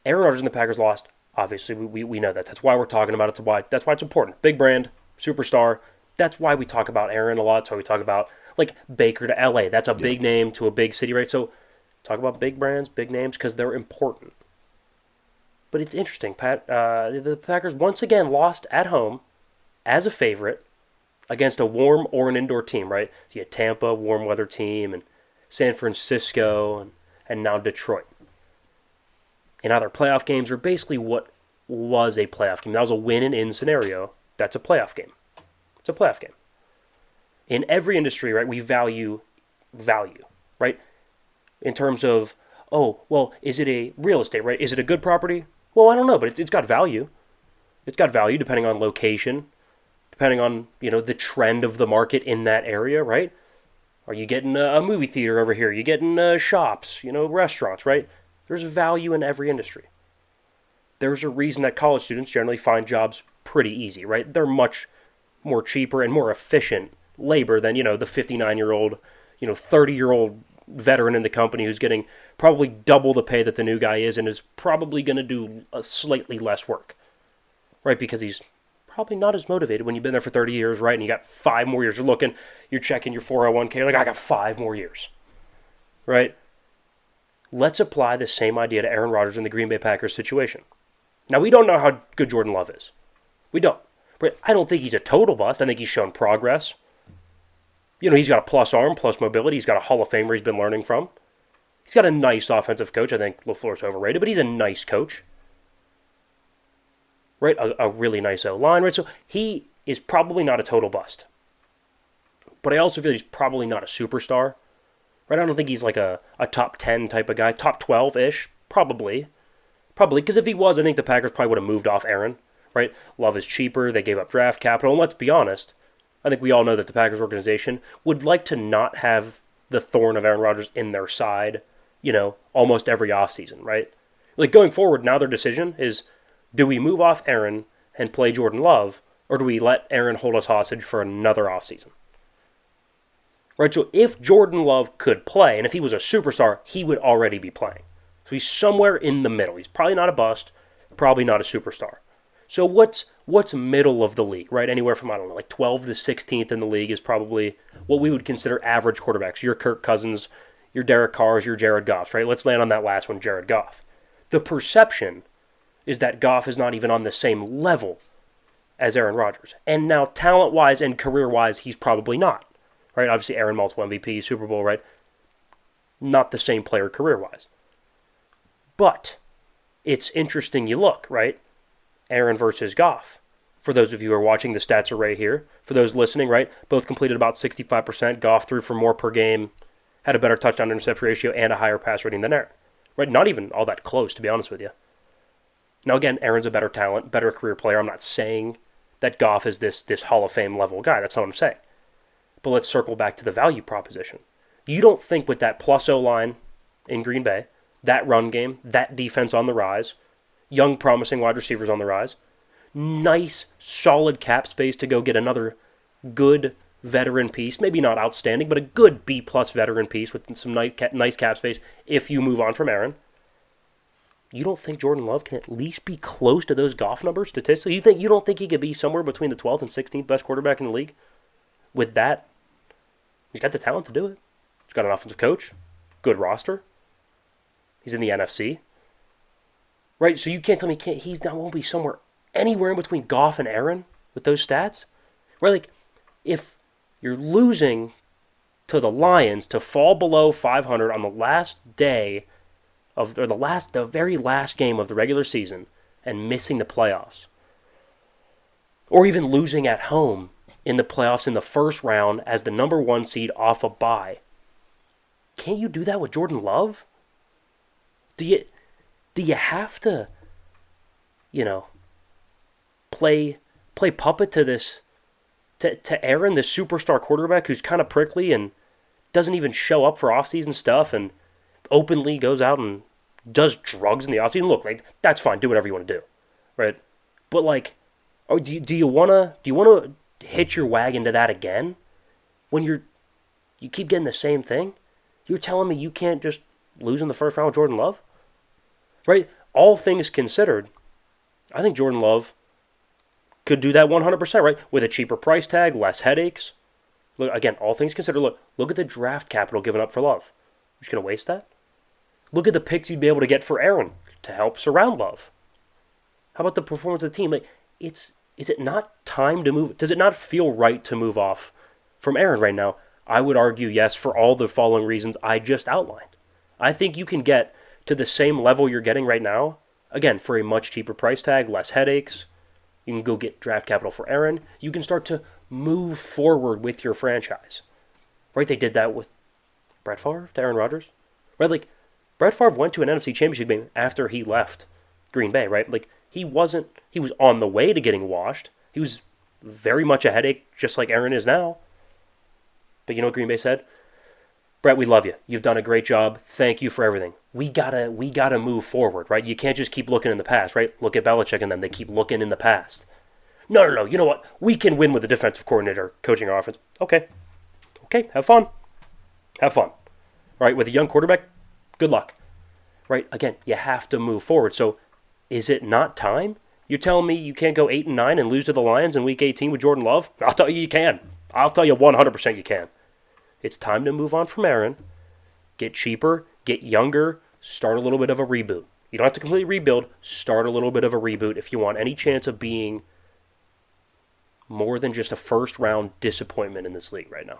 Aaron Rodgers and the Packers lost. Obviously, we know that. That's why we're talking about it. That's why it's important. Big brand, superstar. That's why we talk about Aaron a lot. That's why we talk about like Baker to LA. That's a Yep. big name to a big city, right? So talk about big brands, big names because they're important. But it's interesting, Pat. The Packers once again lost at home as a favorite against a warm or an indoor team, right? So you had Tampa, warm weather team, and San Francisco, and now Detroit. And other playoff games are basically what was a playoff game. That was a win and in scenario. That's a playoff game. It's a playoff game. In every industry, right, we value, right? In terms of, oh, well, is it a real estate, right? Is it a good property? Well, I don't know, but it's got value. It's got value depending on location, depending on, the trend of the market in that area, right? Are you getting a movie theater over here? Are you getting shops, restaurants, right? There's value in every industry. There's a reason that college students generally find jobs pretty easy, right? They're much more cheaper and more efficient labor than, the 59-year-old, 30-year-old veteran in the company who's getting probably double the pay that the new guy is and is probably going to do a slightly less work, right? Because he's probably not as motivated when you've been there for 30 years, right? And you got 5 more years. You're checking your 401k, you're like, I got 5 more years, right? Let's apply the same idea to Aaron Rodgers in the Green Bay Packers situation. Now, we don't know how good Jordan Love is. We don't. But I don't think he's a total bust. I think he's shown progress. He's got a plus arm, plus mobility. He's got a Hall of Famer he's been learning from. He's got a nice offensive coach. I think LaFleur's overrated, but he's a nice coach. Right? A really nice O-line, right? So he is probably not a total bust. But I also feel he's probably not a superstar. Right? I don't think he's like a top 10 type of guy. Top 12-ish, probably. Probably, because if he was, I think the Packers probably would have moved off Aaron. Right? Love is cheaper. They gave up draft capital. And let's be honest, I think we all know that the Packers organization would like to not have the thorn of Aaron Rodgers in their side, almost every offseason, right? Like going forward, now their decision is, do we move off Aaron and play Jordan Love, or do we let Aaron hold us hostage for another offseason? Right? So if Jordan Love could play, and if he was a superstar, he would already be playing. So he's somewhere in the middle. He's probably not a bust, probably not a superstar. So what's middle of the league, right? Anywhere from, I don't know, like 12 to 16th in the league is probably what we would consider average quarterbacks. Your Kirk Cousins, your Derek Carrs, your Jared Goffs, right? Let's land on that last one, Jared Goff. The perception is that Goff is not even on the same level as Aaron Rodgers. And now talent-wise and career-wise, he's probably not, right? Obviously, Aaron multiple MVP, Super Bowl, right? Not the same player career-wise. But it's interesting you look, right? Aaron versus Goff. For those of you who are watching, the stats are right here. For those listening, right, both completed about 65%. Goff threw for more per game, had a better touchdown interception ratio, and a higher pass rating than Aaron. Right, not even all that close, to be honest with you. Now, again, Aaron's a better talent, better career player. I'm not saying that Goff is this Hall of Fame level guy. That's not what I'm saying. But let's circle back to the value proposition. You don't think with that plus O-line in Green Bay, that run game, that defense on the rise, young, promising wide receivers on the rise, nice, solid cap space to go get another good veteran piece. Maybe not outstanding, but a good B-plus veteran piece with some nice cap space if you move on from Aaron. You don't think Jordan Love can at least be close to those Goff numbers statistically? You don't think he could be somewhere between the 12th and 16th best quarterback in the league? With that, he's got the talent to do it. He's got an offensive coach, good roster. He's in the NFC. Right, so you can't tell me won't be somewhere anywhere in between Goff and Aaron with those stats. Right, like if you're losing to the Lions to fall below 500 on the last day of the very last game of the regular season and missing the playoffs, or even losing at home in the playoffs in the first round as the number one seed off a bye, can't you do that with Jordan Love? Do you have to, play puppet to this to Aaron, this superstar quarterback who's kind of prickly and doesn't even show up for offseason stuff and openly goes out and does drugs in the offseason? Look, like that's fine. Do whatever you want to do, right? But like, do you wanna hitch your wagon to that again when you keep getting the same thing? You're telling me you can't just lose in the first round with Jordan Love? Right? all things considered, I think Jordan Love could do that 100%, right? With a cheaper price tag, less headaches. Look, again, all things considered, look at the draft capital given up for Love. You're just going to waste that? Look at the picks you'd be able to get for Aaron to help surround Love. How about the performance of the team? Is it not time to move? Does it not feel right to move off from Aaron right now? I would argue yes for all the following reasons I just outlined. I think you can get to the same level you're getting right now, again, for a much cheaper price tag, less headaches. You can go get draft capital for Aaron. You can start to move forward with your franchise. Right? They did that with Brett Favre to Aaron Rodgers. Right? Brett Favre went to an NFC Championship game after he left Green Bay, right? He was on the way to getting washed. He was very much a headache, just like Aaron is now. But you know what Green Bay said? Brett, we love you. You've done a great job. Thank you for everything. We gotta move forward, right? You can't just keep looking in the past, right? Look at Belichick and them. They keep looking in the past. No. You know what? We can win with a defensive coordinator coaching our offense. Okay. Have fun. Right? With a young quarterback, good luck. Right? Again, you have to move forward. So, is it not time? You're telling me you can't go 8-9 and lose to the Lions in Week 18 with Jordan Love? I'll tell you can. I'll tell you 100% you can. It's time to move on from Aaron, get cheaper, get younger, start a little bit of a reboot. You don't have to completely rebuild. Start a little bit of a reboot if you want any chance of being more than just a first-round disappointment in this league right now.